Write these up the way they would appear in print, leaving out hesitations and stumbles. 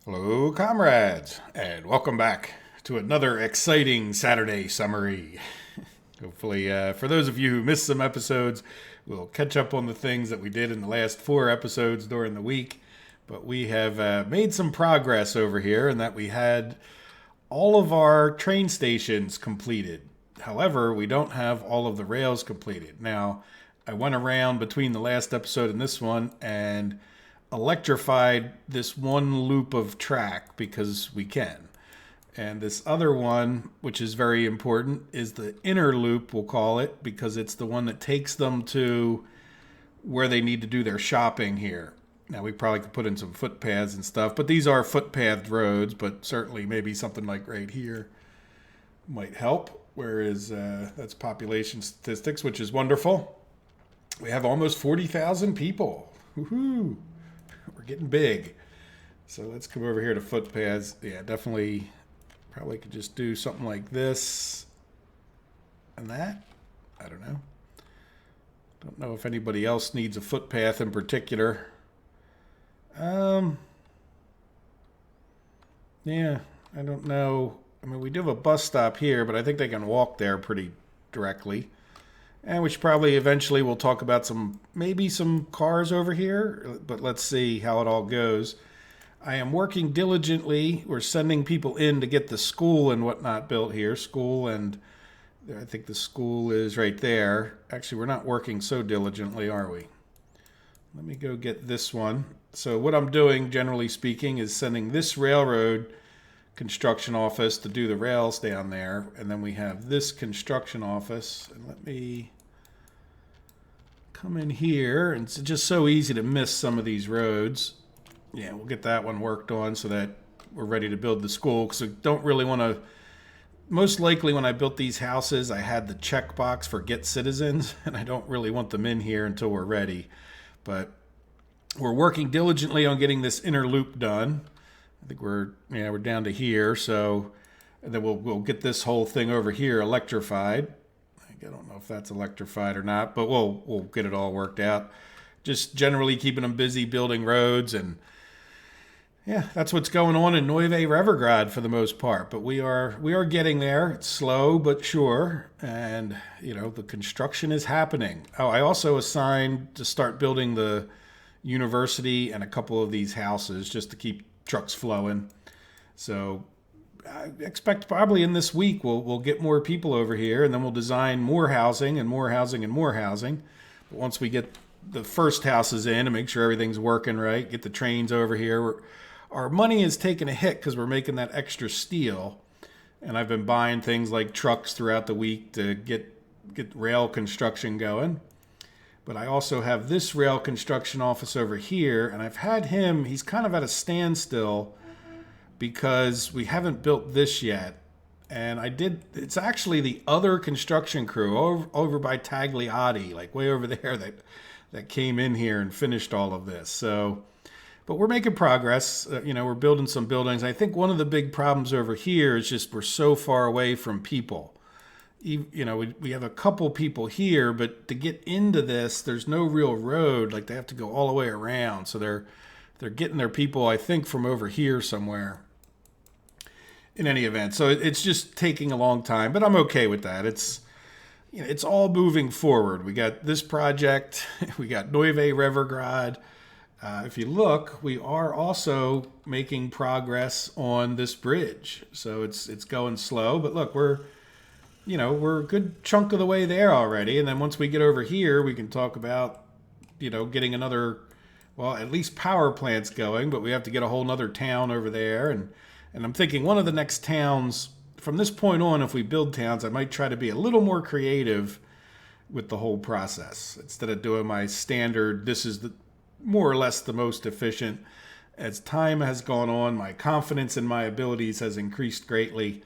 Hello, comrades, and welcome back to another exciting Saturday summary. Hopefully, for those of you who missed some episodes, we'll catch up on the things that we did in the last 4 episodes during the week. But we have made some progress over here in that we had all of our train stations completed. However, we don't have all of the rails completed. Now, I went around between the last episode and this one and electrified this one loop of track because we can. And this other one, which is very important, is the inner loop, we'll call it, because it's the one that takes them to where they need to do their shopping here. Now, we probably could put in some footpaths and stuff, but these are footpathed roads, but certainly maybe something like right here might help. Whereas that's population statistics, which is wonderful. We have almost 40,000 people. Woohoo! We're getting big. So let's come over here to footpaths. Yeah, definitely probably could just do something like this and that. I don't know. Don't know if anybody else needs a footpath in particular. Yeah, I don't know. I mean, we do have a bus stop here, but I think they can walk there pretty directly. And we should probably eventually we'll talk about maybe some cars over here, but let's see how it all goes. I am working diligently. We're sending people in to get the school and whatnot built here. School, and I think the school is right there. Actually, we're not working so diligently, are we? Let me go get this one. So what I'm doing, generally speaking, is sending this railroad construction office to do the rails down there, and then we have this construction office. And let me come in here, and it's just so easy to miss some of these roads. Yeah, we'll get that one worked on so that we're ready to build the school, because I don't really want to. Most likely when I built these houses, I had the checkbox for get citizens, and I don't really want them in here until we're ready. But we're working diligently on getting this inner loop done. I think we're down to here, so and then we'll get this whole thing over here electrified. I don't know if that's electrified or not, but we'll get it all worked out. Just generally keeping them busy building roads, and yeah, that's what's going on in Neuve Revergrad for the most part. But we are getting there. It's slow but sure, and the construction is happening. Oh, I also assigned to start building the university and a couple of these houses just to keep trucks flowing. So I expect probably in this week we'll get more people over here, and then we'll design more housing and more housing and more housing. But once we get the first houses in and make sure everything's working right, get the trains over here. Our money is taking a hit because we're making that extra steel, and I've been buying things like trucks throughout the week to get rail construction going. But I also have this rail construction office over here, and I've had him, he's kind of at a standstill because we haven't built this yet. And it's actually the other construction crew over by Tagliati, like way over there, that came in here and finished all of this. So, but we're making progress. We're building some buildings. I think one of the big problems over here is just we're so far away from people. We have a couple people here, but to get into this, there's no real road. Like they have to go all the way around. So they're getting their people, I think, from over here somewhere. In any event, so it's just taking a long time, but I'm okay with that. It's all moving forward. We got this project. We got Neuve Revergrad. If you look, we are also making progress on this bridge. So it's going slow, but look, we're a good chunk of the way there already. And then once we get over here, we can talk about, getting another, well, at least power plants going, but we have to get a whole nother town over there. And I'm thinking one of the next towns, from this point on, if we build towns, I might try to be a little more creative with the whole process. Instead of doing my standard, this is more or less the most efficient. As time has gone on, my confidence in my abilities has increased greatly.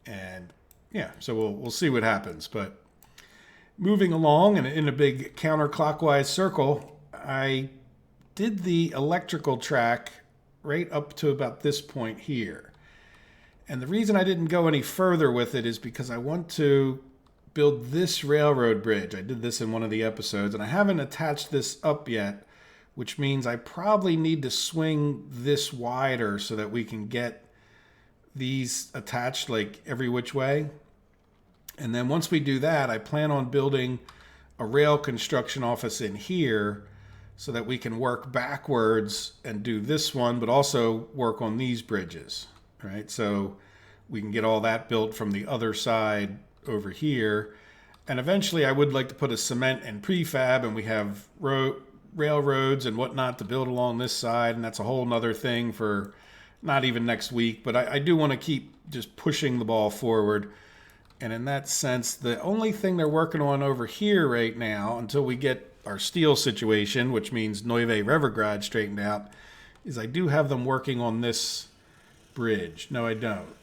And yeah, so we'll see what happens. But moving along and in a big counterclockwise circle, I did the electrical track right up to about this point here. And the reason I didn't go any further with it is because I want to build this railroad bridge. I did this in one of the episodes, and I haven't attached this up yet which means I probably need to swing this wider so that we can get these attached like every which way. And then once we do that, I plan on building a rail construction office in here so that we can work backwards and do this one, but also work on these bridges, right? So we can get all that built from the other side over here. And eventually I would like to put a cement and prefab, and we have railroads and whatnot to build along this side. And that's a whole nother thing for not even next week, but I do want to keep just pushing the ball forward. And in that sense, the only thing they're working on over here right now, until we get our steel situation, which means Neuve Revergrad straightened out, is I do have them working on this bridge. No, I don't.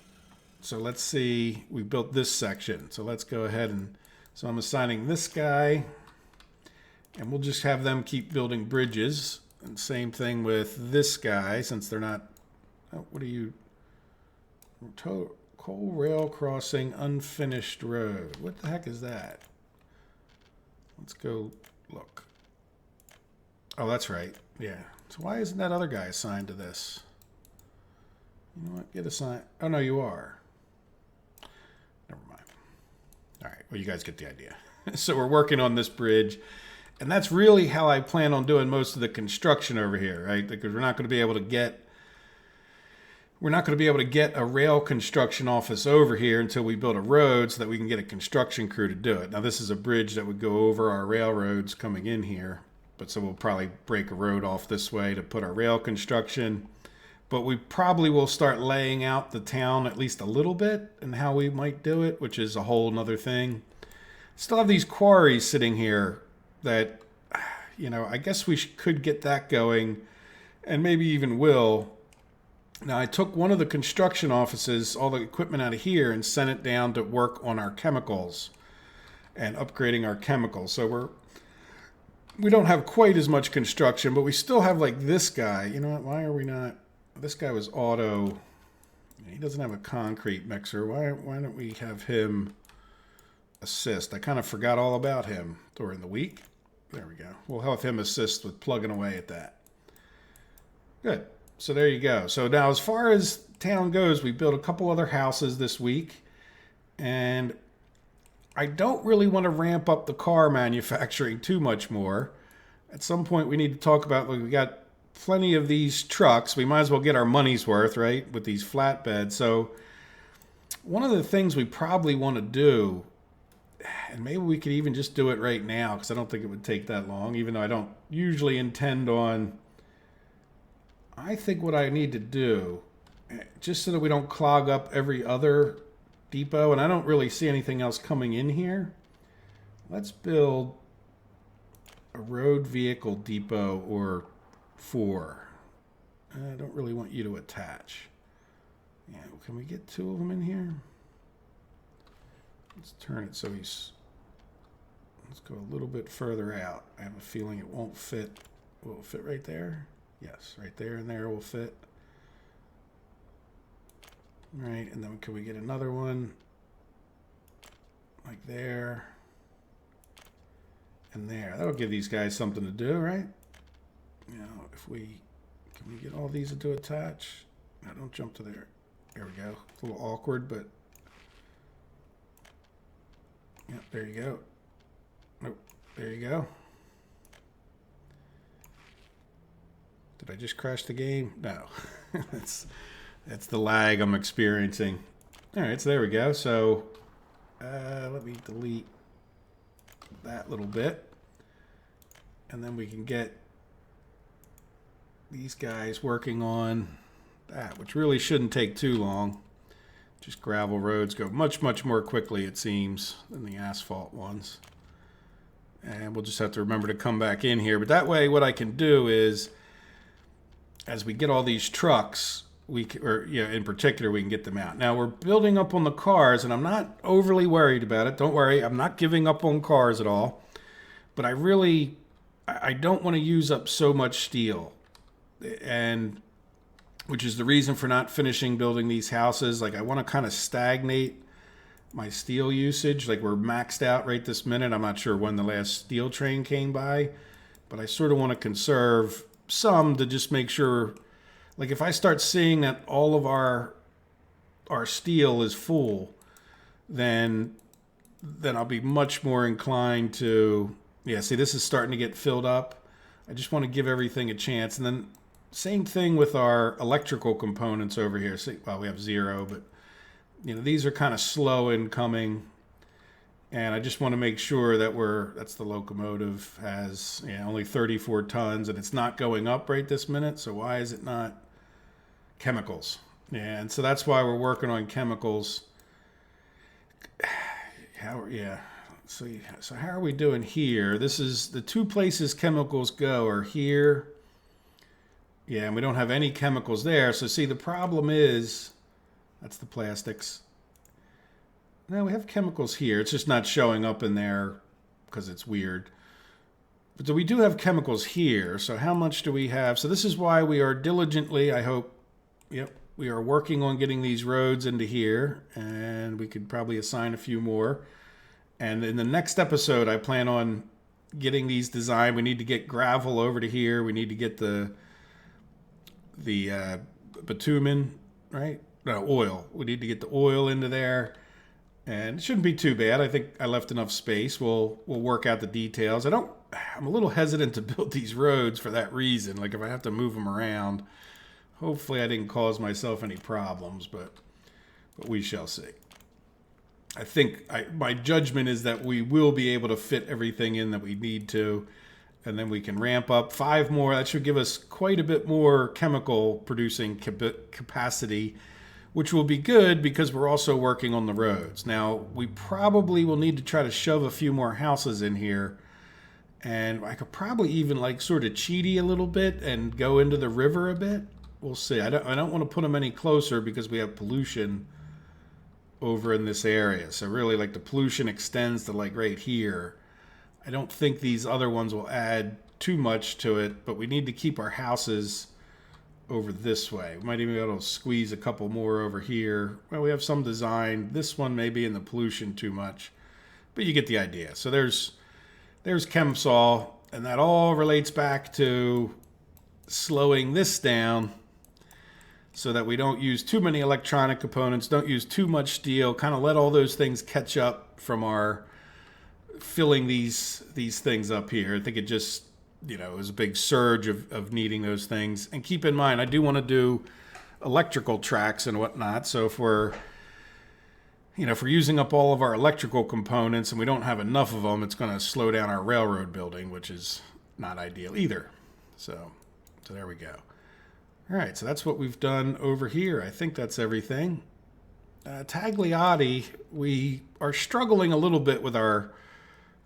So let's see, we built this section. So let's go ahead and, so I'm assigning this guy, and we'll just have them keep building bridges. And same thing with this guy, since they're not, oh, what are you, coal rail crossing unfinished road. What the heck is that? Let's go look. Oh, that's right. Yeah. So why isn't that other guy assigned to this? You know what? Get assigned. Oh, no, you are. Never mind. All right. Well, you guys get the idea. So we're working on this bridge. And that's really how I plan on doing most of the construction over here, right? Because we're not going to be able to get a rail construction office over here until we build a road so that we can get a construction crew to do it. Now, this is a bridge that would go over our railroads coming in here. But so we'll probably break a road off this way to put our rail construction. But we probably will start laying out the town at least a little bit and how we might do it, which is a whole nother thing. Still have these quarries sitting here that, you know, I guess we could get that going, and maybe even will. Now, I took one of the construction offices, all the equipment out of here, and sent it down to work on our chemicals and upgrading our chemicals. So we don't have quite as much construction, but we still have like this guy. You know what? Why are we not? This guy was auto. He doesn't have a concrete mixer. Why don't we have him assist? I kind of forgot all about him during the week. There we go. We'll have him assist with plugging away at that. Good. So there you go. So now as far as town goes, we built a couple other houses this week. And I don't really want to ramp up the car manufacturing too much more. At some point we need to talk about, like, we got plenty of these trucks. We might as well get our money's worth, right, with these flatbeds. So one of the things we probably want to do, and maybe we could even just do it right now because I don't think it would take that long, even though I don't usually intend on, I think what I need to do, just so that we don't clog up every other depot, and I don't really see anything else coming in here, let's build a road vehicle depot or 4. I don't really want you to attach. Yeah, can we get 2 of them in here? Let's turn it so let's go a little bit further out. I have a feeling it won't fit. Will it fit right there? Yes, right there and there will fit. All right, and then can we get another one like there and there? That'll give these guys something to do, right? You know, can we get all these to attach? No, don't jump to there. There we go. It's a little awkward, but yeah, there you go. Nope, there you go. Did I just crash the game? No. That's the lag I'm experiencing. All right, so there we go. So let me delete that little bit. And then we can get these guys working on that, which really shouldn't take too long. Just gravel roads go much, much more quickly, it seems, than the asphalt ones. And we'll just have to remember to come back in here. But that way, what I can do is, as we get all these trucks, in particular, we can get them out. Now, we're building up on the cars, and I'm not overly worried about it. Don't worry, I'm not giving up on cars at all. But I don't want to use up so much steel. And which is the reason for not finishing building these houses. Like, I want to kind of stagnate my steel usage. Like, we're maxed out right this minute. I'm not sure when the last steel train came by, but I sort of want to conserve some to just make sure. Like if I start seeing that all of our steel is full, then I'll be much more inclined to, yeah, see, this is starting to get filled up. I just want to give everything a chance. And then same thing with our electrical components over here. See, well, we have 0, but these are kind of slow in coming. And I just want to make sure that that's the locomotive has only 34 tons and it's not going up right this minute. So why is it not? Chemicals. Yeah, and so that's why we're working on chemicals. So how are we doing here? This is the 2 places chemicals go are here. Yeah, and we don't have any chemicals there. So see, the problem is, that's the plastics. No, we have chemicals here. It's just not showing up in there because it's weird. But we do have chemicals here. So how much do we have? So this is why we are diligently, I hope, we are working on getting these roads into here. And we could probably assign a few more. And in the next episode, I plan on getting these designed. We need to get gravel over to here. We need to get the bitumen, right? No, oil. We need to get the oil into there. And it shouldn't be too bad. I think I left enough space. We'll work out the details. I'm a little hesitant to build these roads for that reason. Like if I have to move them around, hopefully I didn't cause myself any problems, but we shall see. I think my judgment is that we will be able to fit everything in that we need to, and then we can ramp up 5 more. That should give us quite a bit more chemical producing capacity, which will be good because we're also working on the roads. Now, we probably will need to try to shove a few more houses in here, and I could probably even like sort of cheaty a little bit and go into the river a bit. We'll see. I don't want to put them any closer because we have pollution over in this area. So really like the pollution extends to like right here. I don't think these other ones will add too much to it, but we need to keep our houses over this way. We might even be able to squeeze a couple more over here. Well, we have some design. This one may be in the pollution too much, but you get the idea. So there's ChemSol, and that all relates back to slowing this down so that we don't use too many electronic components, don't use too much steel, kind of let all those things catch up from our filling these things up here. I think it just, it was a big surge of needing those things. And keep in mind, I do want to do electrical tracks and whatnot. So if we're using up all of our electrical components and we don't have enough of them, it's going to slow down our railroad building, which is not ideal either. So there we go. All right, so that's what we've done over here. I think that's everything. Tagliati, we are struggling a little bit with our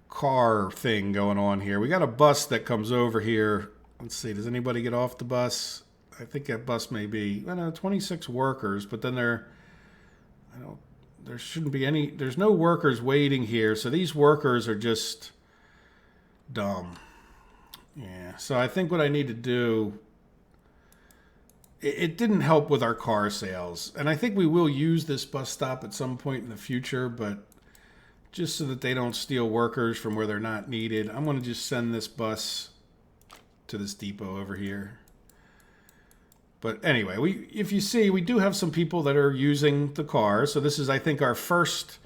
car thing going on here. We got a bus that comes over here. Let's see, does anybody get off the bus? I think that bus may be, 26 workers, but then there shouldn't be any, there's no workers waiting here. So these workers are just dumb. Yeah, so I think what I need to do, it didn't help with our car sales. And I think we will use this bus stop at some point in the future, but just so that they don't steal workers from where they're not needed, I'm going to just send this bus to this depot over here. But anyway, if you see, we do have some people that are using the car. So this is, I think, our first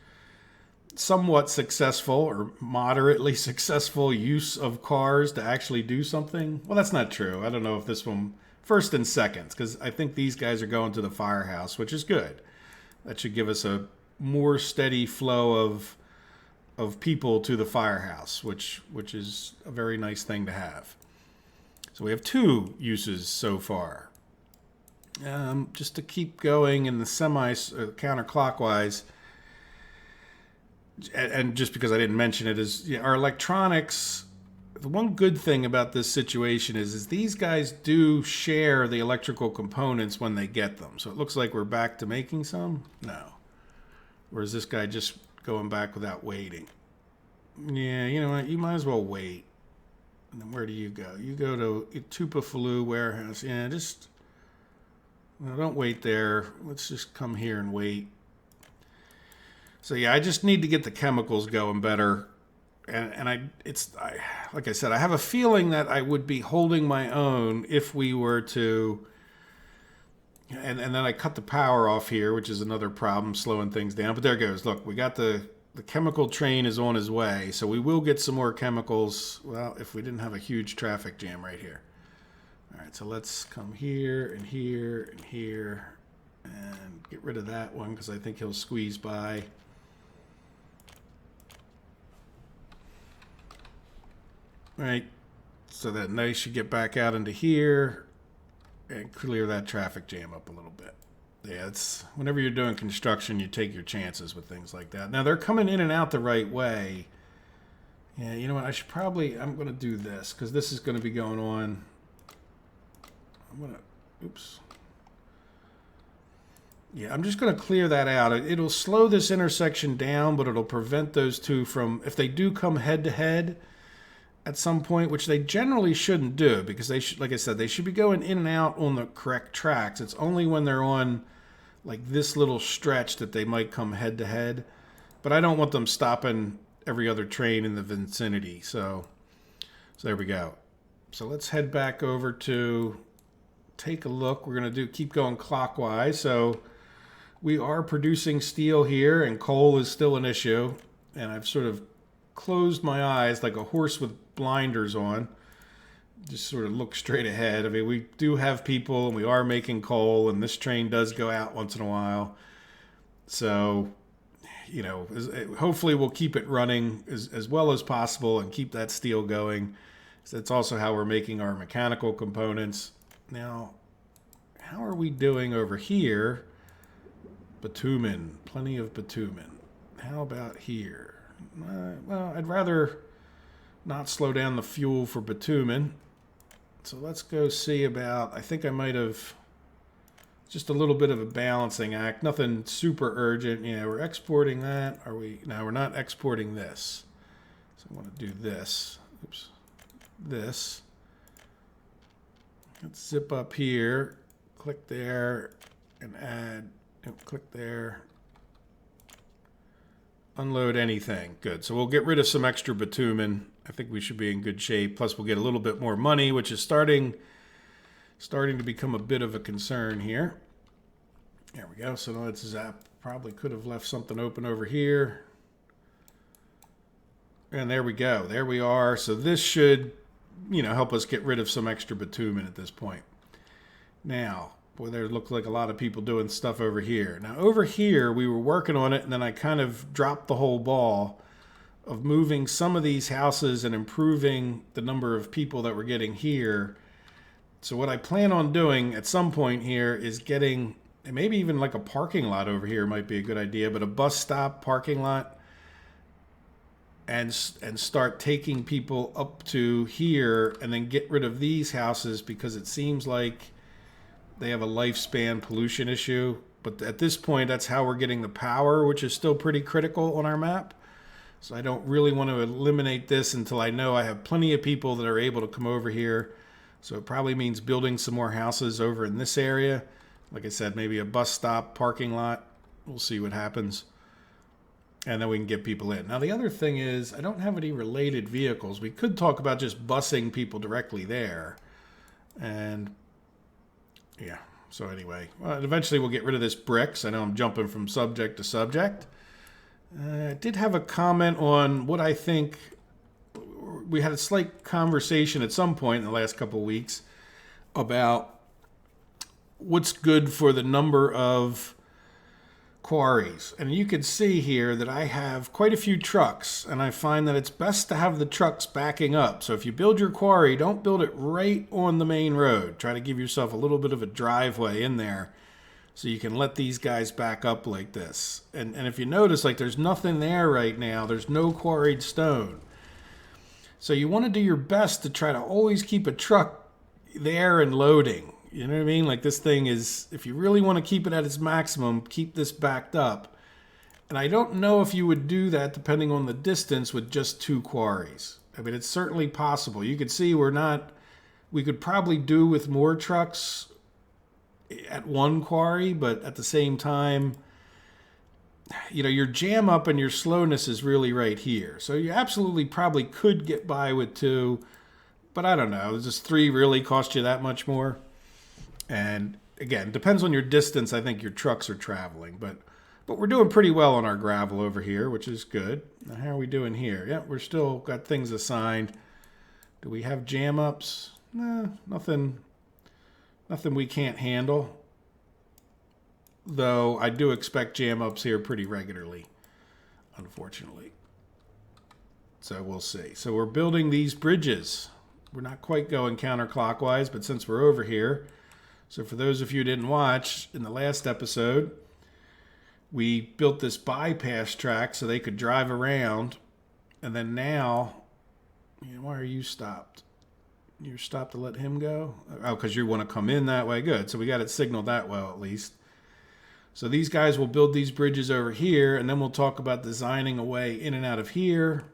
somewhat successful or moderately successful use of cars to actually do something. Well, that's not true. I don't know if this one, first and seconds, because I think these guys are going to the firehouse, which is good. That should give us a more steady flow of people to the firehouse, which is a very nice thing to have. So we have 2 uses so far. Just to keep going in the counterclockwise, and just because I didn't mention it, is our electronics. The one good thing about this situation is these guys do share the electrical components when they get them. So it looks like we're back to making some. No. Or is this guy just going back without waiting? Yeah, you know what? You might as well wait. And then where do you go? You go to Tupafalu warehouse. Yeah, just don't wait there. Let's just come here and wait. So yeah, I just need to get the chemicals going better. like I said, I have a feeling that I would be holding my own if we were to. And then I cut the power off here, which is another problem, slowing things down. But there it goes. Look, we got the chemical train is on his way, so we will get some more chemicals. Well, if we didn't have a huge traffic jam right here. All right, so let's come here and here and here and get rid of that one because I think he'll squeeze by. All right, so that they should get back out into here and clear that traffic jam up a little bit. Yeah, it's whenever you're doing construction, you take your chances with things like that. Now they're coming in and out the right way. Yeah, you know what? I'm going to do this because this is going to be going on. Oops. Yeah, I'm just going to clear that out. It'll slow this intersection down, but it'll prevent those two from, if they do come head to head at some point, which they generally shouldn't do because they should, like I said, they should be going in and out on the correct tracks. It's only when they're on like this little stretch that they might come head to head. But I don't want them stopping every other train in the vicinity. So there we go. So let's head back over to take a look. We're going to keep going clockwise. So we are producing steel here and coal is still an issue. And I've sort of closed my eyes like a horse with blinders on. Just sort of look straight ahead. I mean, we do have people and we are making coal and this train does go out once in a while. So, you know, hopefully we'll keep it running as well as possible and keep that steel going. So that's also how we're making our mechanical components. Now, how are we doing over here? Bitumen, plenty of bitumen. How about here? Well, I'd rather not slow down the fuel for bitumen. So let's go see about, I think I might have just a little bit of a balancing act. Nothing super urgent. Yeah, we're exporting that. Are we? No, we're not exporting this. So I want to do this. Oops. This. Let's zip up here. Click there and add. Click there. Unload anything. Good. So we'll get rid of some extra bitumen. I think we should be in good shape. Plus we'll get a little bit more money, which is starting to become a bit of a concern here. There we go. So now let's zap. Probably could have left something open over here. And there we go. There we are. So this should, you know, help us get rid of some extra bitumen at this point. Now, boy, there look like a lot of people doing stuff over here. Now, over here, we were working on it, and then I kind of dropped the whole ball of moving some of these houses and improving the number of people that we're getting here. So what I plan on doing at some point here is getting, and maybe even like a parking lot over here might be a good idea, but a bus stop parking lot, and start taking people up to here and then get rid of these houses because it seems like they have a lifespan pollution issue. But at this point, that's how we're getting the power, which is still pretty critical on our map. So I don't really want to eliminate this until I know I have plenty of people that are able to come over here. So it probably means building some more houses over in this area. Like I said, maybe a bus stop, parking lot. We'll see what happens. And then we can get people in. Now, the other thing is, I don't have any related vehicles. We could talk about just busing people directly there. And yeah, so anyway, well, eventually we'll get rid of this bricks. I know I'm jumping from subject to subject. I did have a comment on what I think. We had a slight conversation at some point in the last couple of weeks about what's good for the number of quarries. And you can see here that I have quite a few trucks, and I find that it's best to have the trucks backing up. So if you build your quarry, don't build it right on the main road. Try to give yourself a little bit of a driveway in there so you can let these guys back up like this. And if you notice, like there's nothing there right now. There's no quarried stone. So you want to do your best to try to always keep a truck there and loading. You know what I mean? Like this thing is, if you really want to keep it at its maximum, keep this backed up. And I don't know if you would do that depending on the distance with just two quarries. I mean, it's certainly possible. You could see we could probably do with more trucks at one quarry, but at the same time, your jam up and your slowness is really right here. So you absolutely probably could get by with 2, but I don't know. Does 3 really cost you that much more? And again, depends on your distance. I think your trucks are traveling, but we're doing pretty well on our gravel over here, which is good. Now, how are we doing here? Yeah, we're still got things assigned. Do we have jam ups? No, nothing we can't handle. Though I do expect jam ups here pretty regularly, unfortunately. So we'll see. So we're building these bridges. We're not quite going counterclockwise, but since we're over here, so for those of you who didn't watch, in the last episode, we built this bypass track so they could drive around. And then now, why are you stopped? You're stopped to let him go? Oh, because you want to come in that way. Good. So we got it signaled that well, at least. So these guys will build these bridges over here, and then we'll talk about designing a way in and out of here.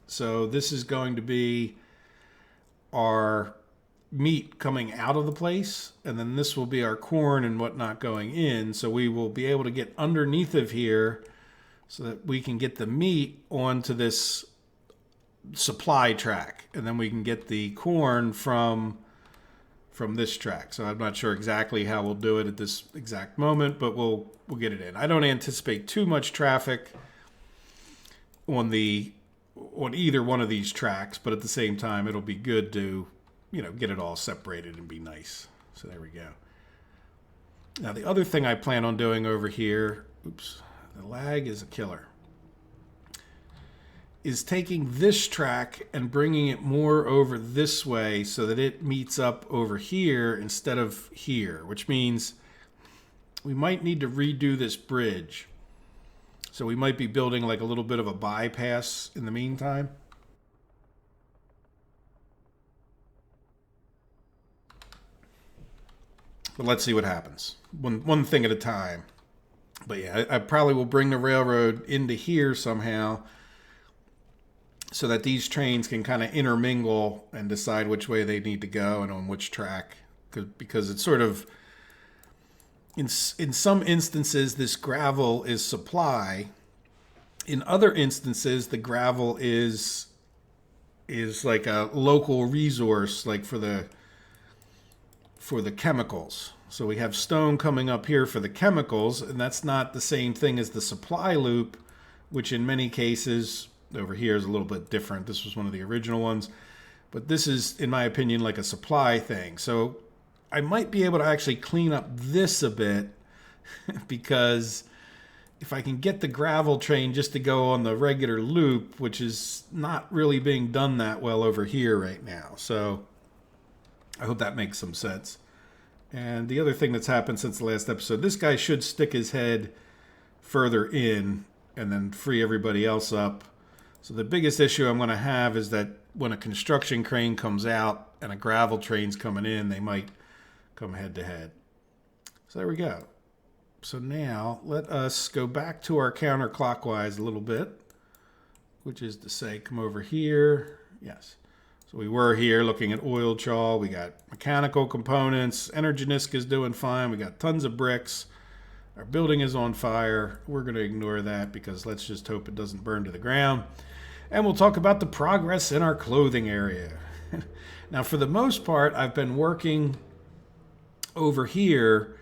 So this is going to be our meat coming out of the place, and then this will be our corn and whatnot going in. So we will be able to get underneath of here so that we can get the meat onto this supply track, and then we can get the corn from this track. So I'm not sure exactly how we'll do it at this exact moment, but we'll get it in. I don't anticipate too much traffic on either one of these tracks, but at the same time, it'll be good to get it all separated and be nice. So there we go. Now the other thing I plan on doing over here, oops, the lag is a killer, is taking this track and bringing it more over this way so that it meets up over here instead of here, which means we might need to redo this bridge. So we might be building like a little bit of a bypass in the meantime. But let's see what happens. One thing at a time. But yeah, I probably will bring the railroad into here somehow, so that these trains can kind of intermingle and decide which way they need to go and on which track. Because it's sort of, in some instances, this gravel is supply. In other instances, the gravel is like a local resource, like for the chemicals. So we have stone coming up here for the chemicals, and that's not the same thing as the supply loop, which in many cases over here is a little bit different. This was one of the original ones, but this is, in my opinion, like a supply thing. So I might be able to actually clean up this a bit because if I can get the gravel train just to go on the regular loop, which is not really being done that well over here right now. So I hope that makes some sense. And the other thing that's happened since the last episode, this guy should stick his head further in and then free everybody else up. So the biggest issue I'm going to have is that when a construction crane comes out and a gravel train's coming in, they might come head to head. So there we go. So now let us go back to our counterclockwise a little bit, which is to say, come over here. Yes. So we were here looking at oil chaw. We got mechanical components. Energenisk is doing fine. We got tons of bricks. Our building is on fire. We're going to ignore that because let's just hope it doesn't burn to the ground. And we'll talk about the progress in our clothing area. Now, for the most part, I've been working over here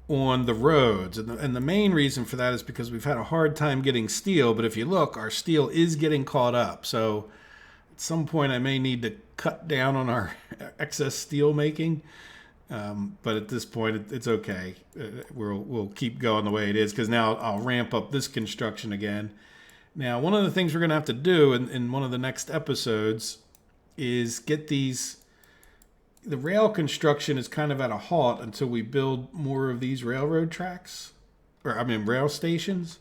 on the roads. And the main reason for that is because we've had a hard time getting steel. But if you look, our steel is getting caught up. So at some point, I may need to cut down on our excess steel making. But at this point, it's okay. We'll keep going the way it is because now I'll ramp up this construction again. Now, one of the things we're going to have to do in one of the next episodes is get these. The rail construction is kind of at a halt until we build more of these railroad tracks. Rail stations.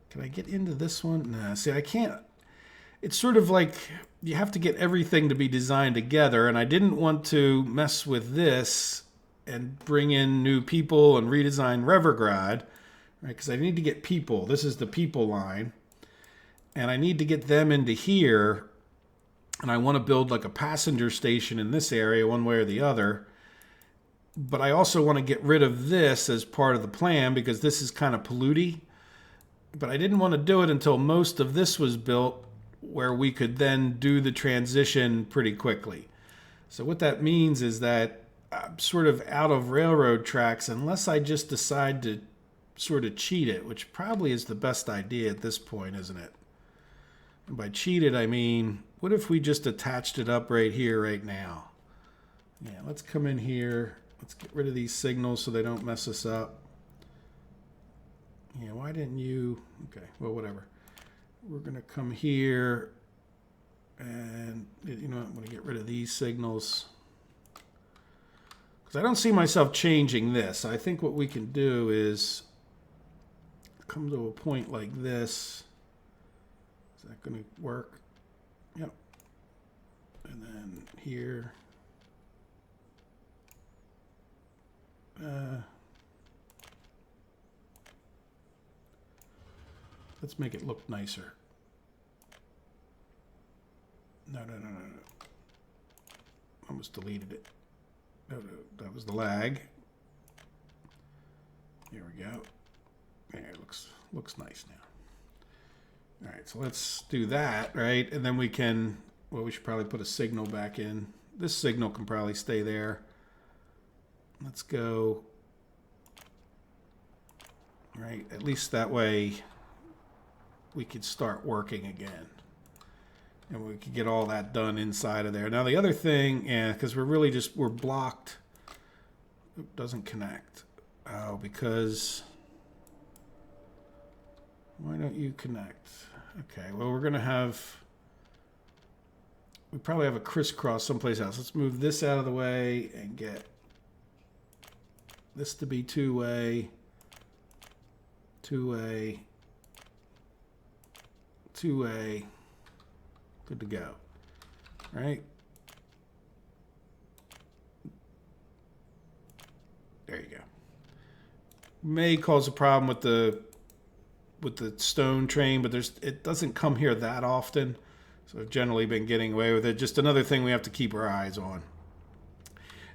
Can I get into this one? Nah, see, I can't. It's sort of like you have to get everything to be designed together, and I didn't want to mess with this and bring in new people and redesign Revergrad, right? Because I need to get people. This is the people line. And I need to get them into here. And I want to build like a passenger station in this area one way or the other. But I also want to get rid of this as part of the plan because this is kind of polluty. But I didn't want to do it until most of this was built, where we could then do the transition pretty quickly. So what that means is that I'm sort of out of railroad tracks unless I just decide to sort of cheat it, which probably is the best idea at this point, isn't it? And by cheat it, I mean, what if we just attached it up right here, right now? Yeah, let's come in here. Let's get rid of these signals so they don't mess us up. Yeah, why didn't you? Okay, well, whatever. We're going to come here and, you know, I'm going to get rid of these signals. Because I don't see myself changing this. I think what we can do is come to a point like this. Is that going to work? Yep. And then here. Let's make it look nicer. No. Almost deleted it. No, that was the lag. Here we go. There, it looks nice now. All right, so let's do that, right? And then we can, well, we should probably put a signal back in. This signal can probably stay there. Let's go, right? At least that way we could start working again. And we could get all that done inside of there. Now the other thing, yeah, because we're blocked. It doesn't connect. Oh, because, why don't you connect? Okay, well, we're gonna have, we probably have a crisscross someplace else. Let's move this out of the way and get this to be two-way, two-way, two-way. Good to go. All right. There you go. May cause a problem with the stone train, but it doesn't come here that often. So I've generally been getting away with it. Just another thing we have to keep our eyes on.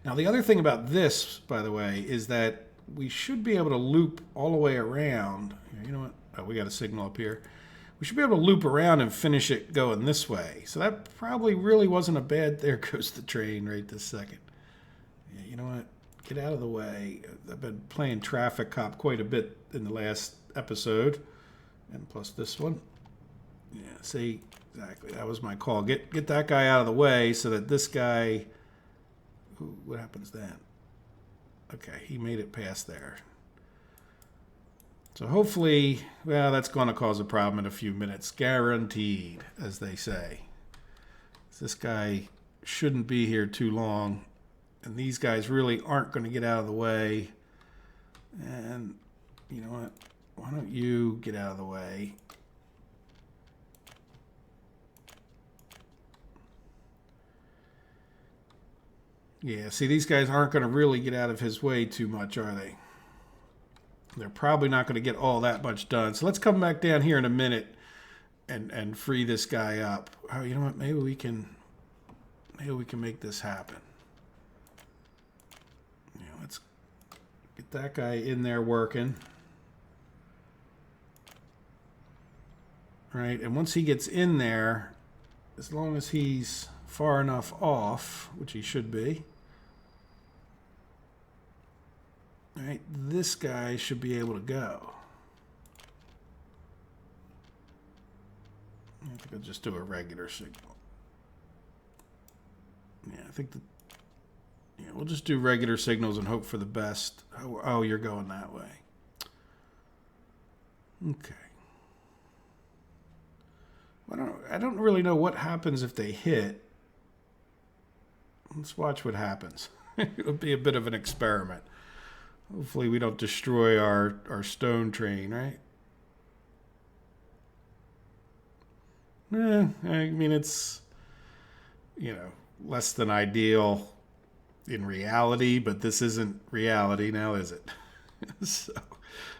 Now the other thing about this, by the way, is that we should be able to loop all the way around. You know what? Oh, we got a signal up here. We should be able to loop around and finish it going this way. So that probably really wasn't a bad, there goes the train right this second. Yeah, you know what? Get out of the way. I've been playing traffic cop quite a bit in the last episode. And plus this one. Yeah, see, exactly. That was my call. Get that guy out of the way so that this guy, ooh, what happens then? Okay, he made it past there. So hopefully, well, that's going to cause a problem in a few minutes. Guaranteed, as they say. This guy shouldn't be here too long. And these guys really aren't going to get out of the way. And you know what? Why don't you get out of the way? Yeah, see, these guys aren't going to really get out of his way too much, are they? They're probably not going to get all that much done. So let's come back down here in a minute and free this guy up. Oh, you know what? Maybe we can make this happen. Yeah, let's get that guy in there working. Right, and once he gets in there, as long as he's far enough off, which he should be, right, this guy should be able to go. I think I'll just do a regular signal. Yeah, I think we'll just do regular signals and hope for the best. Oh, you're going that way. Okay. I don't really know what happens if they hit. Let's watch what happens. It'll be a bit of an experiment. Hopefully we don't destroy our stone train, right? I mean, it's, you know, less than ideal in reality, but this isn't reality now, is it? So,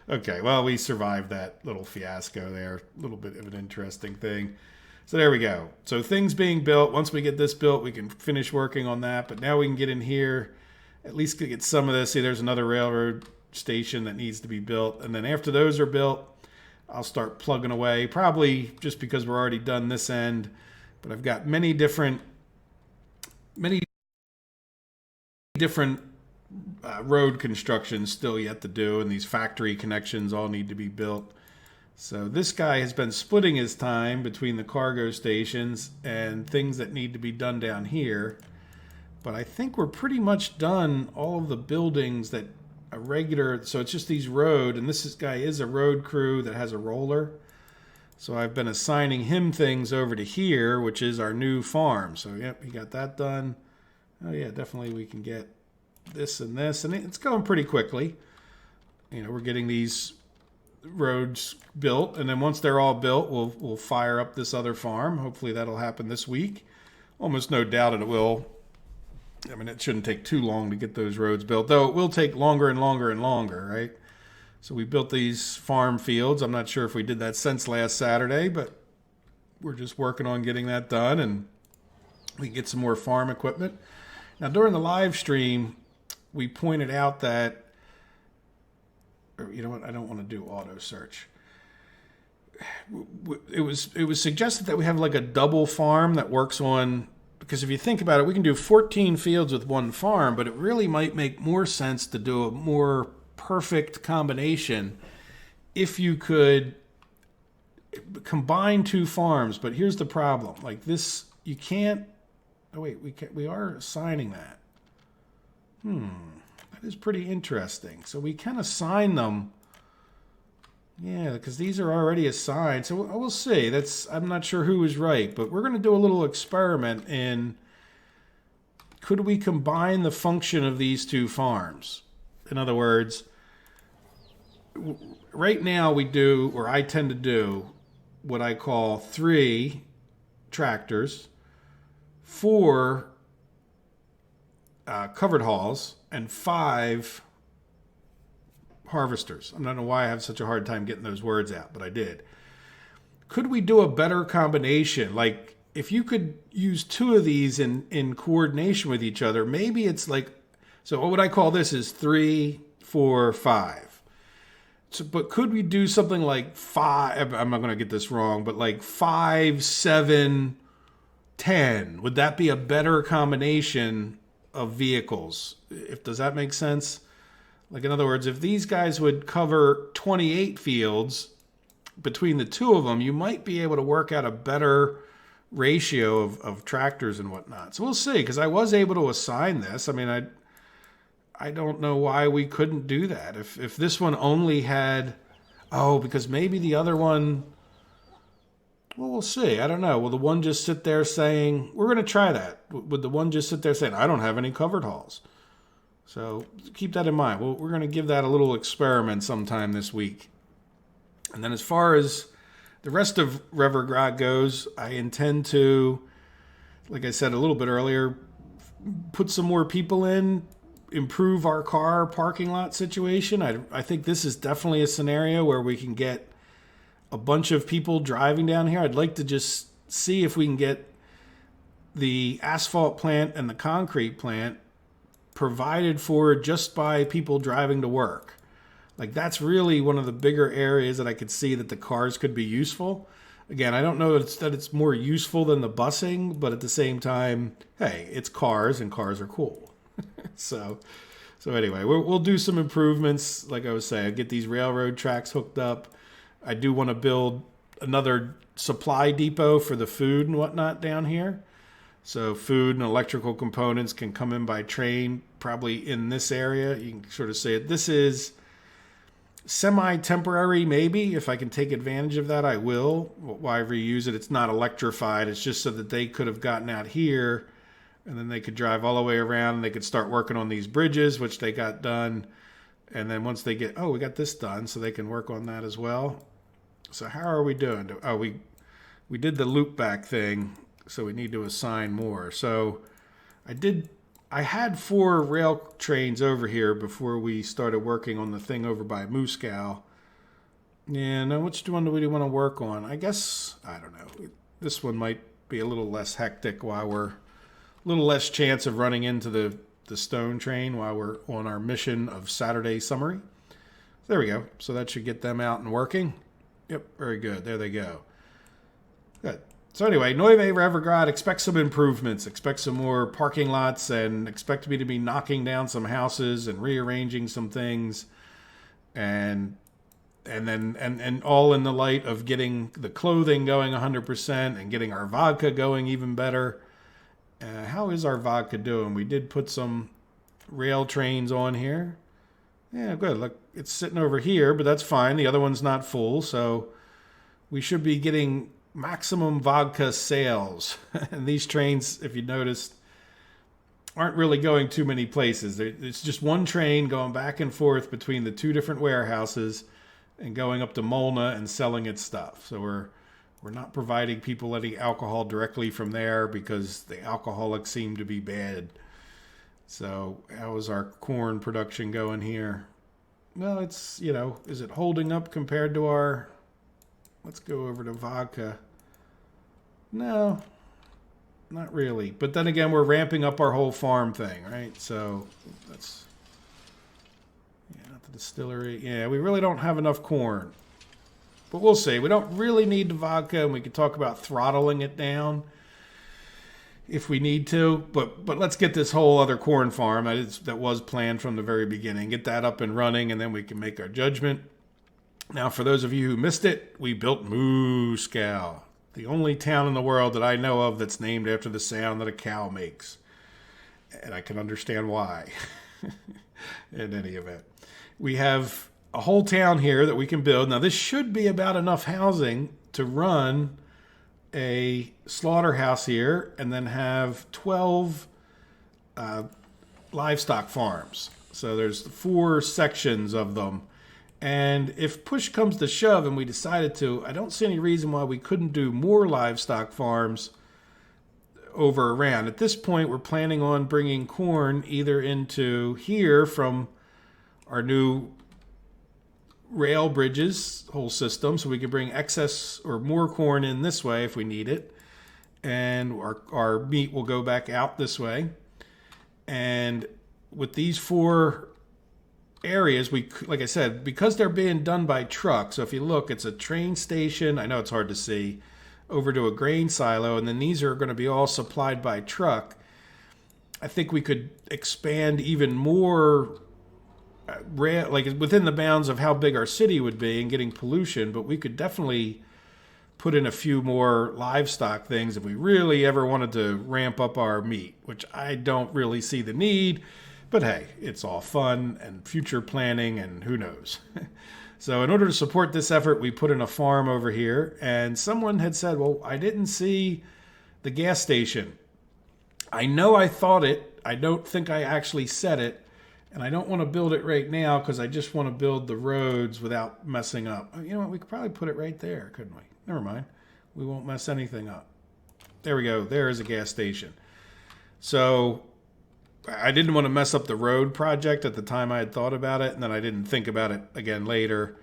okay, well, we survived that little fiasco there. A little bit of an interesting thing. So there we go. So things being built. Once we get this built, we can finish working on that. But now we can get in here, at least get some of this. See, there's another railroad station that needs to be built. And then after those are built, I'll start plugging away, probably just because we're already done this end. But I've got many different road constructions still yet to do, and these factory connections all need to be built. So this guy has been splitting his time between the cargo stations and things that need to be done down here. But I think we're pretty much done all of the buildings that a regular, so it's just these road, and this guy is a road crew that has a roller. So I've been assigning him things over to here, which is our new farm. So yep, he got that done. Oh yeah, definitely we can get this, and it's going pretty quickly. You know, we're getting these roads built, and then once they're all built, we'll fire up this other farm. Hopefully that'll happen this week. Almost no doubt it will. I mean, it shouldn't take too long to get those roads built, though it will take longer and longer and longer, right? So we built these farm fields. I'm not sure if we did that since last Saturday, but we're just working on getting that done, and we can get some more farm equipment. Now, during the live stream, we pointed out that, or you know what, I don't want to do auto search. It was suggested that we have like a double farm that works on, because if you think about it, we can do 14 fields with one farm, but it really might make more sense to do a more perfect combination if you could combine two farms. But here's the problem. Like this, you can't, oh wait, we are assigning that. That is pretty interesting. So we can assign them. Yeah, because these are already assigned. So we'll see. I'm not sure who was right, but we're going to do a little experiment in, could we combine the function of these two farms? In other words, right now we do, or I tend to do, what I call 3 tractors, 4 covered hauls, and 5 harvesters. I don't know why I have such a hard time getting those words out, but I did. Could we do a better combination? Like, if you could use 2 of these in coordination with each other, maybe it's like, so what I call this is 3, 4, 5. So, but could we do something like 5, I'm not going to get this wrong, but like 5, 7, 10? Would that be a better combination of vehicles? Does that make sense? Like, in other words, if these guys would cover 28 fields between the 2 of them, you might be able to work out a better ratio of tractors and whatnot. So we'll see, because I was able to assign this. I mean, I don't know why we couldn't do that. If this one only had, because maybe the other one, well, we'll see. I don't know. Will the one just sit there saying, we're going to try that. Would the one just sit there saying, I don't have any covered hauls? So keep that in mind. We're going to give that a little experiment sometime this week. And then as far as the rest of Revergrad goes, I intend to, like I said a little bit earlier, put some more people in, improve our car parking lot situation. I think this is definitely a scenario where we can get a bunch of people driving down here. I'd like to just see if we can get the asphalt plant and the concrete plant provided for just by people driving to work. Like, that's really one of the bigger areas that I could see that the cars could be useful. Again, I don't know that it's more useful than the busing, but at the same time, hey, it's cars and cars are cool. So anyway, we'll do some improvements. Like I was saying, get these railroad tracks hooked up. I do want to build another supply depot for the food and whatnot down here. So food and electrical components can come in by train, probably in this area. You can sort of say it. This is semi-temporary, maybe. If I can take advantage of that, I will. Why reuse it? It's not electrified. It's just so that they could have gotten out here, and then they could drive all the way around, and they could start working on these bridges, which they got done. And then once they get, we got this done, so they can work on that as well. So how are we doing? We did the loop back thing, so we need to assign more. So I had 4 rail trains over here before we started working on the thing over by Moscow. Yeah, now which one do we want to work on? I guess, I don't know. This one might be a little less hectic while we're, a little less chance of running into the stone train while we're on our mission of Saturday summary. There we go. So that should get them out and working. Yep, very good. There they go. Good. So anyway, Neuve Revergrad, expect some improvements. Expect some more parking lots and expect me to be knocking down some houses and rearranging some things. And all in the light of getting the clothing going 100% and getting our vodka going even better. How is our vodka doing? We did put some rail trains on here. Yeah, good. Look, it's sitting over here, but that's fine. The other one's not full, so we should be getting maximum vodka sales. And these trains, if you noticed, aren't really going too many places. It's just one train going back and forth between the two different warehouses and going up to Molna and selling its stuff. So we're not providing people any alcohol directly from there because the alcoholics seem to be bad. So how is our corn production going here? Well, it's, is it holding up compared to our... Let's go over to vodka. No, not really. But then again, we're ramping up our whole farm thing, right? So that's... Yeah, not the distillery. Yeah, we really don't have enough corn. But we'll see. We don't really need the vodka, and we could talk about throttling it down if we need to. But let's get this whole other corn farm that was planned from the very beginning. Get that up and running, and then we can make our judgment. Now, for those of you who missed it, we built Moscow, the only town in the world that I know of that's named after the sound that a cow makes. And I can understand why. In any event, we have a whole town here that we can build. Now, this should be about enough housing to run a slaughterhouse here and then have 12 livestock farms. So there's 4 sections of them. And if push comes to shove and we decided to, I don't see any reason why we couldn't do more livestock farms over around. At this point, we're planning on bringing corn either into here from our new rail bridges whole system, so we can bring excess or more corn in this way if we need it. And our meat will go back out this way. And with these 4 areas, like I said, because they're being done by truck, so if you look, it's a train station, I know it's hard to see, over to a grain silo, and then these are going to be all supplied by truck. I think we could expand even more like within the bounds of how big our city would be and getting pollution, but we could definitely put in a few more livestock things if we really ever wanted to ramp up our meat, which I don't really see the need. But hey, it's all fun and future planning and who knows. So in order to support this effort, we put in a farm over here. And someone had said, well, I didn't see the gas station. I know I thought it. I don't think I actually said it. And I don't want to build it right now because I just want to build the roads without messing up. You know what? We could probably put it right there, couldn't we? Never mind. We won't mess anything up. There we go. There is a gas station. So I didn't want to mess up the road project at the time I had thought about it, and then I didn't think about it again later.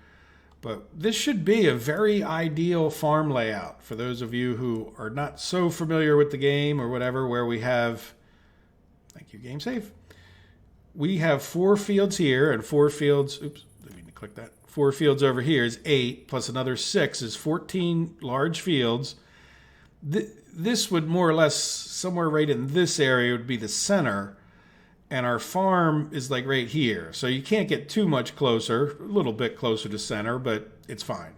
But this should be a very ideal farm layout for those of you who are not so familiar with the game or whatever, where we have, thank you, game save. We have 4 fields here and 4 fields, oops, didn't mean to click that. 4 fields over here is 8, plus another 6 is 14 large fields. This would more or less, somewhere right in this area would be the center. And our farm is like right here. So you can't get too much closer, a little bit closer to center, but it's fine.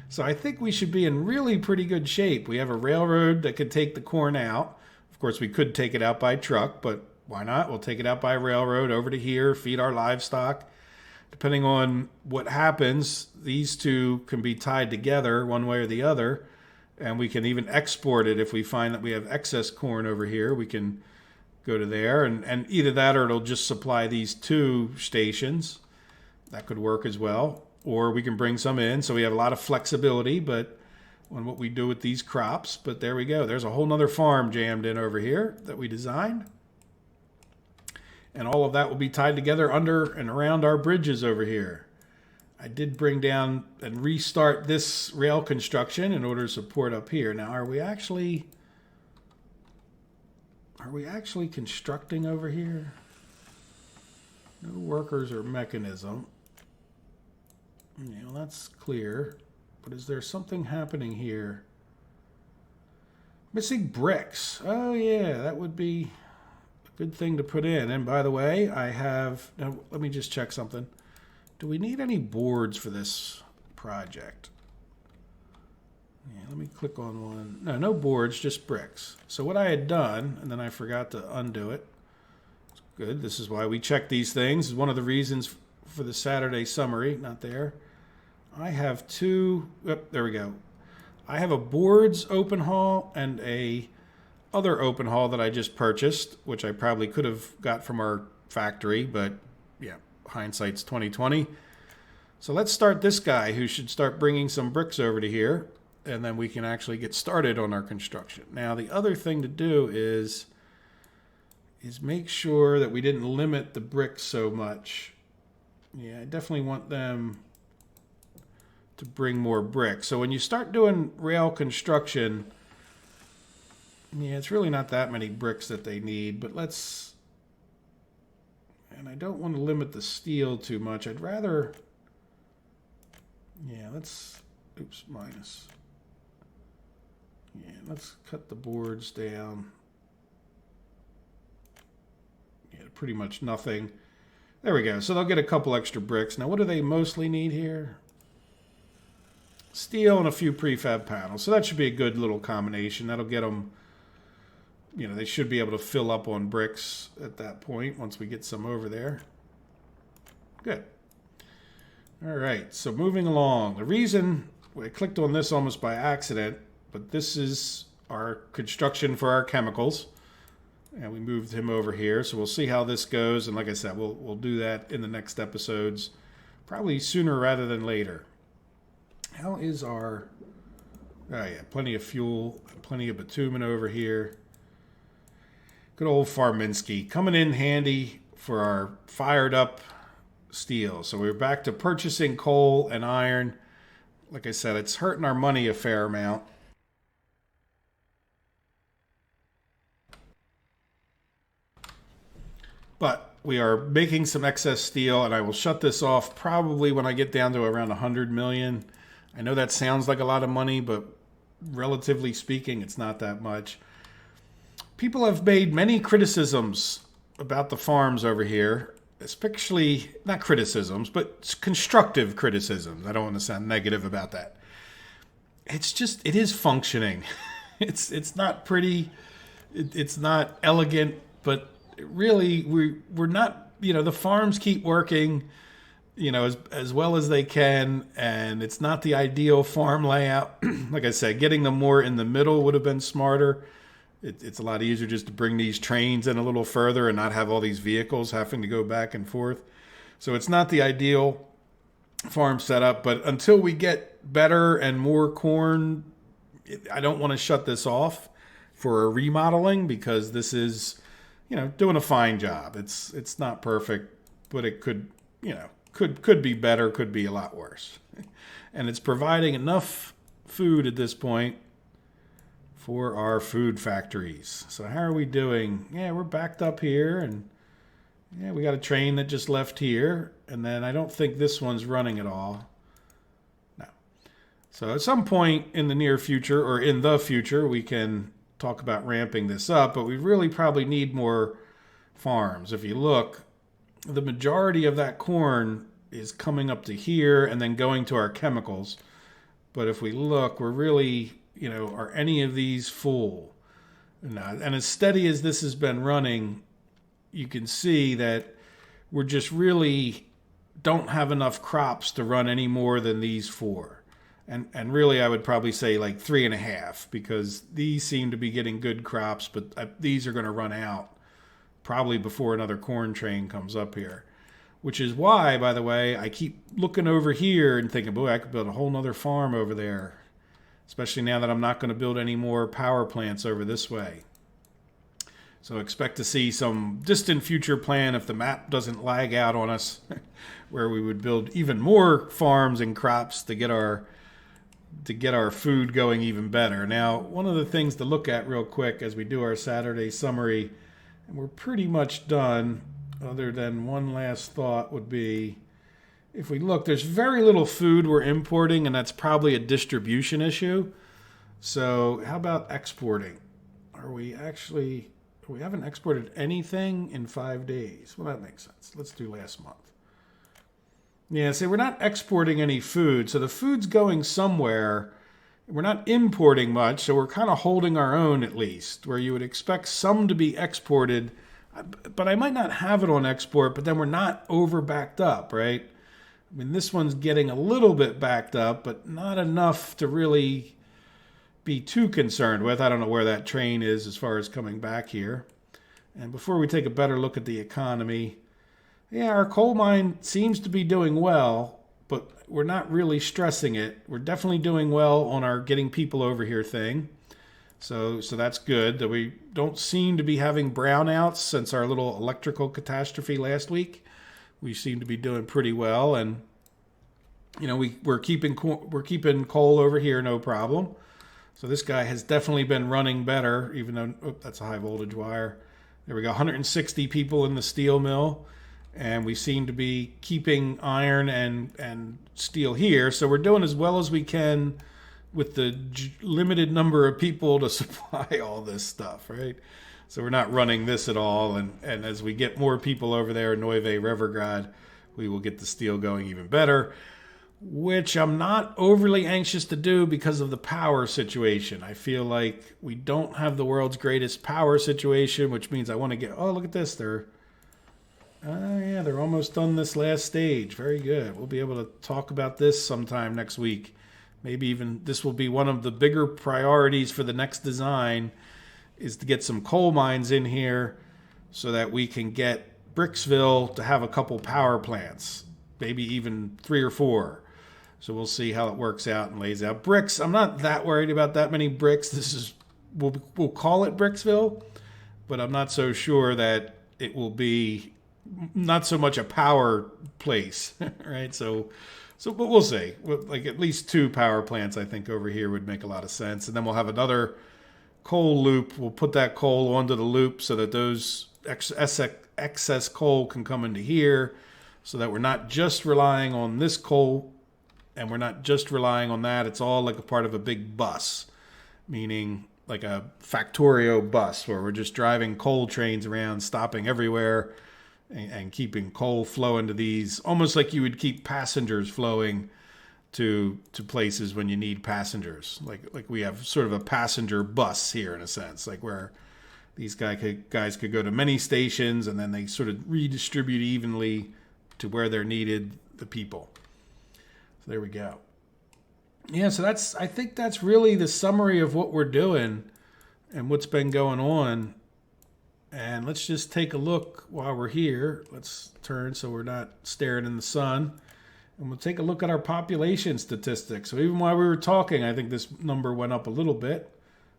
So I think we should be in really pretty good shape. We have a railroad that could take the corn out. Of course, we could take it out by truck, but why not? We'll take it out by railroad over to here, feed our livestock. Depending on what happens, these two can be tied together one way or the other. And we can even export it if we find that we have excess corn over here. We can go to there, and either that or it'll just supply these 2 stations. That could work as well. Or we can bring some in, so we have a lot of flexibility but on what we do with these crops. But there we go. There's a whole nother farm jammed in over here that we designed. And all of that will be tied together under and around our bridges over here. I did bring down and restart this rail construction in order to support up here. Now, are we actually constructing over here? No workers or mechanism. That's clear. But is there something happening here? Missing bricks. Oh yeah, that would be a good thing to put in. And by the way, I have... Now, let me just check something. Do we need any boards for this project? Yeah, let me click on one. No, no boards, just bricks. So what I had done, and then I forgot to undo it. Good, this is why we check these things. This is one of the reasons for the Saturday summary. Not there. I have two... Oh, there we go. I have a boards open haul and a other open haul that I just purchased, which I probably could have got from our factory, but yeah, hindsight's 2020. So let's start this guy who should start bringing some bricks over to here, and then we can actually get started on our construction. Now, the other thing to do is make sure that we didn't limit the bricks so much. Yeah, I definitely want them to bring more bricks. So when you start doing rail construction, yeah, it's really not that many bricks that they need, but let's... And I don't want to limit the steel too much. I'd rather... Yeah, let's... Oops, minus. Yeah, let's cut the boards down. Yeah, pretty much nothing. There we go. So they'll get a couple extra bricks. Now, what do they mostly need here? Steel and a few prefab panels. So that should be a good little combination. That'll get them, you know, they should be able to fill up on bricks at that point once we get some over there. Good. All right, so moving along. The reason I clicked on this almost by accident, but this is our construction for our chemicals. And we moved him over here, so we'll see how this goes. And like I said, we'll do that in the next episodes, probably sooner rather than later. How is our... Oh yeah, plenty of fuel, plenty of bitumen over here. Good old Farminsky coming in handy for our fired up steel. So we're back to purchasing coal and iron. Like I said, it's hurting our money a fair amount. But we are making some excess steel, and I will shut this off probably when I get down to around 100 million. I know that sounds like a lot of money, but relatively speaking, it's not that much. People have made many criticisms about the farms over here, especially, not criticisms, but constructive criticisms. I don't want to sound negative about that. It's just, it is functioning. It's not pretty, it's not elegant, but really, we're not, you know, the farms keep working, you know, as well as they can, and it's not the ideal farm layout. Like I said, getting them more in the middle would have been smarter. It's a lot easier just to bring these trains in a little further and not have all these vehicles having to go back and forth. So it's not the ideal farm setup, but until we get better and more corn, I don't want to shut this off for a remodeling, because this is, you know, doing a fine job. It's not perfect, but it could, you know, could be better, could be a lot worse. And it's providing enough food at this point for our food factories. So how are we doing? Yeah, we're backed up here, and yeah, we got a train that just left here, and then I don't think this one's running at all. No. So at some point in the near future, or in the future, we can talk about ramping this up, but we really probably need more farms. If you look, the majority of that corn is coming up to here and then going to our chemicals. But if we look, we're really, you know, are any of these full? And as steady as this has been running, you can see that we're just really don't have enough crops to run any more than these four. And really, I would probably say like 3.5, because these seem to be getting good crops, but these are going to run out probably before another corn train comes up here. Which is why, by the way, I keep looking over here and thinking, boy, I could build a whole nother farm over there. Especially now that I'm not going to build any more power plants over this way. So expect to see some distant future plan, if the map doesn't lag out on us, where we would build even more farms and crops to get our food going even better. Now, one of the things to look at real quick as we do our Saturday summary, and we're pretty much done, other than one last thought would be, if we look, there's very little food we're importing, and that's probably a distribution issue. So how about exporting? We haven't exported anything in 5 days. Well, that makes sense. Let's do last month. Yeah, see, we're not exporting any food. So the food's going somewhere. We're not importing much, so we're kind of holding our own at least, where you would expect some to be exported. But I might not have it on export, but then we're not over backed up, right? I mean, this one's getting a little bit backed up, but not enough to really be too concerned with. I don't know where that train is as far as coming back here. And before we take a better look at the economy, yeah, our coal mine seems to be doing well, but we're not really stressing it. We're definitely doing well on our getting people over here thing. So that's good that we don't seem to be having brownouts since our little electrical catastrophe last week. We seem to be doing pretty well, and we're keeping coal over here, no problem. So this guy has definitely been running better, even though that's a high voltage wire. There we go, 160 people in the steel mill, and we seem to be keeping iron and steel here. So we're doing as well as we can with the limited number of people to supply all this stuff, right? So we're not running this at all. And as we get more people over there in Neuve Revergrad, we will get the steel going even better, which I'm not overly anxious to do because of the power situation. I feel like we don't have the world's greatest power situation, which means I want to get, oh, look at this. They're almost done this last stage. Very good. We'll be able to talk about this sometime next week. Maybe even this will be one of the bigger priorities for the next design, is to get some coal mines in here so that we can get Bricksville to have a couple power plants, maybe even 3 or 4. So we'll see how it works out and lays out. Bricks, I'm not that worried about that many bricks. We'll call it Bricksville, but I'm not so sure that it will be not so much a power place, right? But we'll see. Like at least 2 power plants, I think, over here would make a lot of sense. And then we'll have another coal loop. We'll put that coal onto the loop so that those excess coal can come into here, so that we're not just relying on this coal and we're not just relying on that. It's all like a part of a big bus, meaning like a Factorio bus where we're just driving coal trains around, stopping everywhere, and keeping coal flowing to these, almost like you would keep passengers flowing to places when you need passengers. Like we have sort of a passenger bus here in a sense, like where these guys could go to many stations and then they sort of redistribute evenly to where they're needed, the people. So there we go. Yeah, so I think that's really the summary of what we're doing and what's been going on. And let's just take a look while we're here. Let's turn so we're not staring in the sun. And we'll take a look at our population statistics. So even while we were talking, I think this number went up a little bit.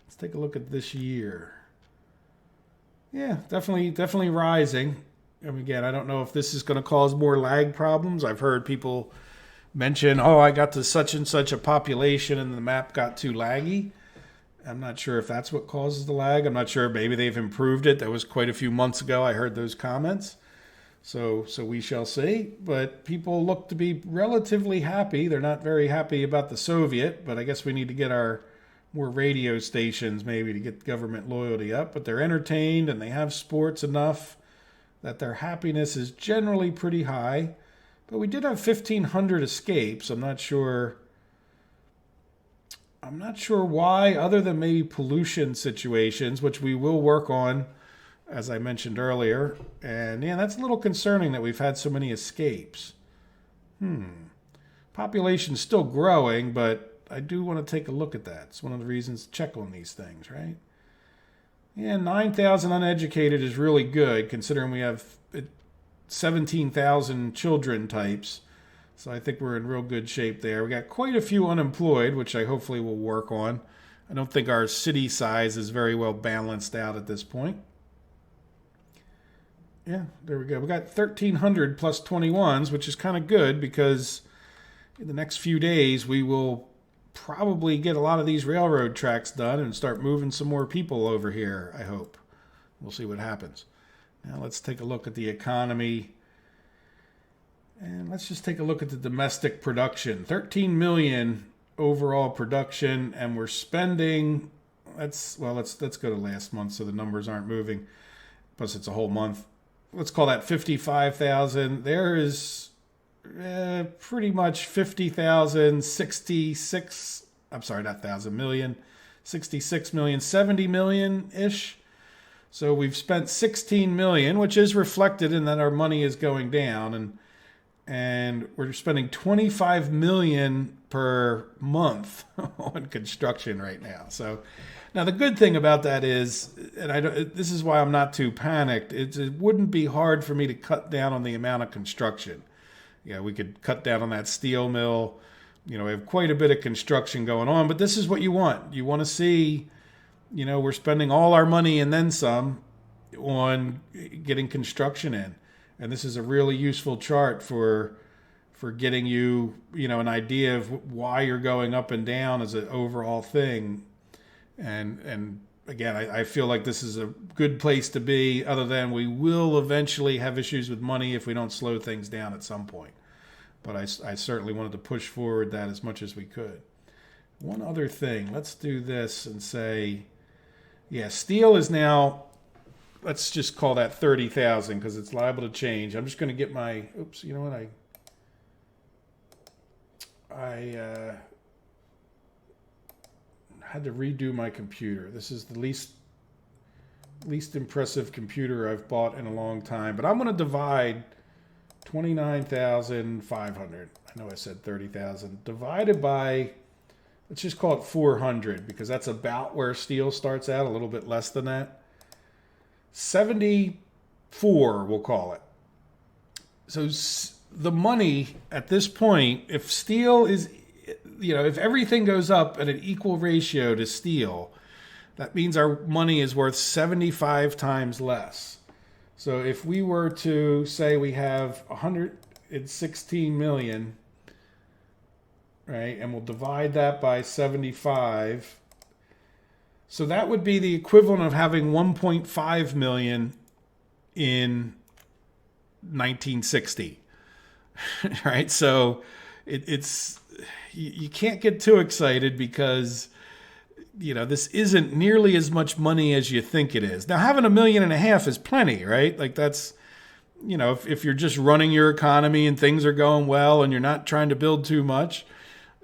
Let's take a look at this year. Yeah, definitely rising. And again, I don't know if this is going to cause more lag problems. I've heard people mention, I got to such and such a population and the map got too laggy. I'm not sure if that's what causes the lag. I'm not sure. Maybe they've improved it. That was quite a few months ago. I heard those comments. So we shall see. But people look to be relatively happy. They're not very happy about the Soviet, but I guess we need to get our more radio stations maybe to get government loyalty up. But they're entertained and they have sports enough that their happiness is generally pretty high. But we did have 1,500 escapes. I'm not sure why, other than maybe pollution situations, which we will work on, as I mentioned earlier. And yeah, that's a little concerning that we've had so many escapes. Population's still growing, but I do want to take a look at that. It's one of the reasons to check on these things, right? Yeah, 9,000 uneducated is really good, considering we have 17,000 children types. So I think we're in real good shape there. We got quite a few unemployed, which I hopefully will work on. I don't think our city size is very well balanced out at this point. Yeah, there we go. We got 1,300 plus 21s, which is kind of good because in the next few days we will probably get a lot of these railroad tracks done and start moving some more people over here, I hope. We'll see what happens. Now let's take a look at the economy. And let's just take a look at the domestic production. 13 million overall production, and we're spending, let's go to last month so the numbers aren't moving. Plus it's a whole month. Let's call that 55,000. There is pretty much 50,000, 66, I'm sorry, not thousand, million, 66 million, 70 million-ish. So we've spent 16 million, which is reflected in that our money is going down, and we're spending 25 million per month on construction right now. So now the good thing about that is, and this is why I'm not too panicked, it wouldn't be hard for me to cut down on the amount of construction. Yeah, we could cut down on that steel mill. We have quite a bit of construction going on, but this is what you want. You want to see, we're spending all our money and then some on getting construction in. And this is a really useful chart for getting you, an idea of why you're going up and down as an overall thing. And again, I feel like this is a good place to be, other than we will eventually have issues with money if we don't slow things down at some point. But I certainly wanted to push forward that as much as we could. One other thing, let's do this and say, yeah, steel is now, let's just call that 30,000 because it's liable to change. I'm just going to get my, oops, you know what, I had to redo my computer. This is the least impressive computer I've bought in a long time. But I'm going to divide 29,500. I know I said 30,000. Divided by, let's just call it 400 because that's about where steel starts out, a little bit less than that. 74, we'll call it. So the money at this point, if steel is, if everything goes up at an equal ratio to steel, that means our money is worth 75 times less. So if we were to say we have 116 million, right, and we'll divide that by 75, so that would be the equivalent of having 1.5 million in 1960, right? So it's you can't get too excited because this isn't nearly as much money as you think it is. Now, having $1.5 million is plenty, right? Like that's, if you're just running your economy and things are going well and you're not trying to build too much,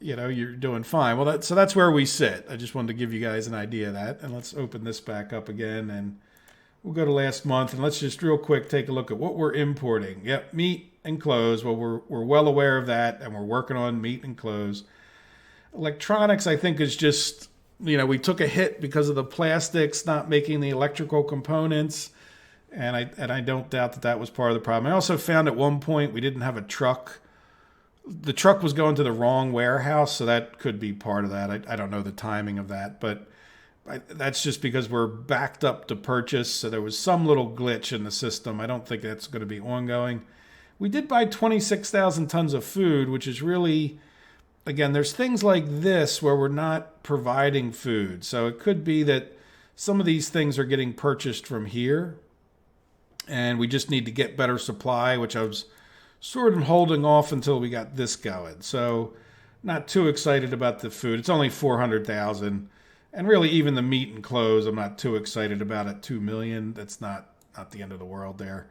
you're doing fine. Well, so that's where we sit. I just wanted to give you guys an idea of that. And let's open this back up again and we'll go to last month and let's just real quick take a look at what we're importing. Yep, meat and clothes. Well, we're well aware of that and we're working on meat and clothes. Electronics, I think, is just, we took a hit because of the plastics not making the electrical components. And I don't doubt that was part of the problem. I also found at one point we didn't have a truck. The truck was going to the wrong warehouse, so that could be part of that. I don't know the timing of that, but that's just because we're backed up to purchase. So there was some little glitch in the system. I don't think that's going to be ongoing. We did buy 26,000 tons of food, which is really, again, there's things like this where we're not providing food. So it could be that some of these things are getting purchased from here, and we just need to get better supply, which I was sort of holding off until we got this going. So not too excited about the food. It's only 400,000. And really, even the meat and clothes, I'm not too excited about at 2 million. That's not the end of the world there.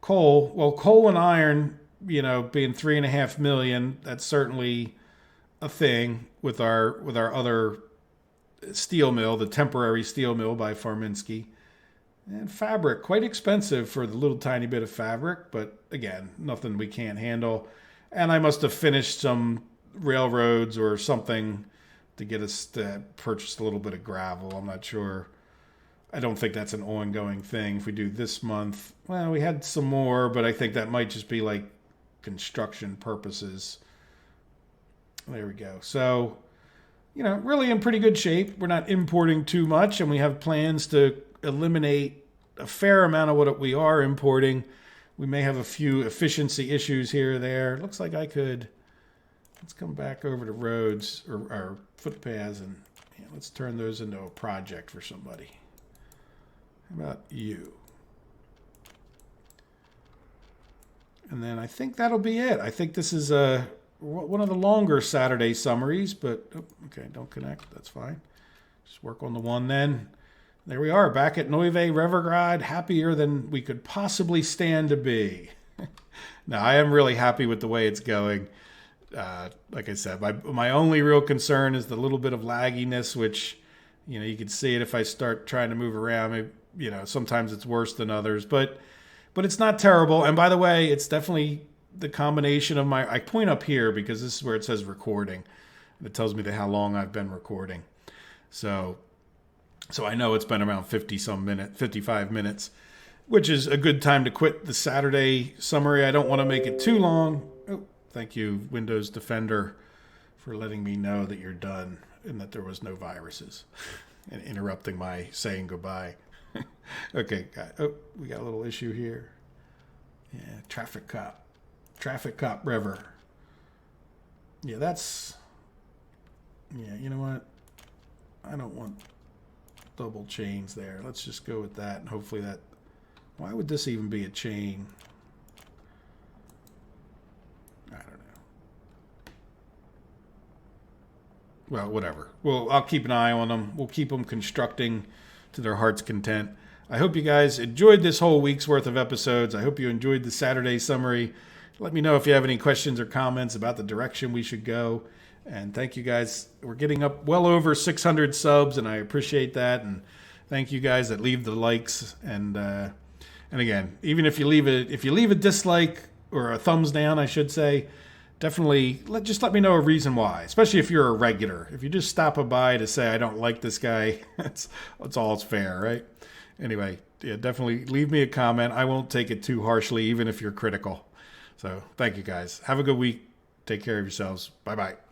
Coal and iron, being 3.5 million, that's certainly a thing with our other steel mill, the temporary steel mill by Farminsky. And fabric, quite expensive for the little tiny bit of fabric, but again, nothing we can't handle. And I must have finished some railroads or something to get us to purchase a little bit of gravel. I'm not sure. I don't think that's an ongoing thing. If we do this month, well, we had some more, but I think that might just be like construction purposes. There we go. So, really in pretty good shape. We're not importing too much, and we have plans to eliminate a fair amount of what we are importing. We may have a few efficiency issues here or there. Looks like let's come back over to roads or footpaths, and let's turn those into a project for somebody. How about you? And then I think that'll be it. I think this is one of the longer Saturday summaries, but okay, don't connect. That's fine. Just work on the one then. There we are, back at Neuve Revergrad, happier than we could possibly stand to be. Now, I am really happy with the way it's going. Like I said, my only real concern is the little bit of lagginess, which, you can see it if I start trying to move around. Maybe, sometimes it's worse than others, but it's not terrible. And by the way, it's definitely the combination of I point up here because this is where it says recording. It tells me how long I've been recording. So I know it's been around 55 minutes, which is a good time to quit the Saturday summary. I don't want to make it too long. Oh, thank you, Windows Defender, for letting me know that you're done and that there was no viruses and interrupting my saying goodbye. Okay, we got a little issue here. Yeah, traffic cop river. Yeah, you know what? I don't want double chains there. Let's just go with that, and hopefully that... Why would this even be a chain? I don't know. Well, whatever. Well, I'll keep an eye on them. We'll keep them constructing to their heart's content. I hope you guys enjoyed this whole week's worth of episodes. I hope you enjoyed the Saturday summary. Let me know if you have any questions or comments about the direction we should go. And thank you guys. We're getting up well over 600 subs, and I appreciate that. And thank you guys that leave the likes. And again, even if you leave a dislike or a thumbs down, I should say, definitely just let me know a reason why. Especially if you're a regular. If you just stop by to say I don't like this guy, that's all it's fair, right? Anyway, yeah, definitely leave me a comment. I won't take it too harshly, even if you're critical. So thank you guys. Have a good week. Take care of yourselves. Bye-bye.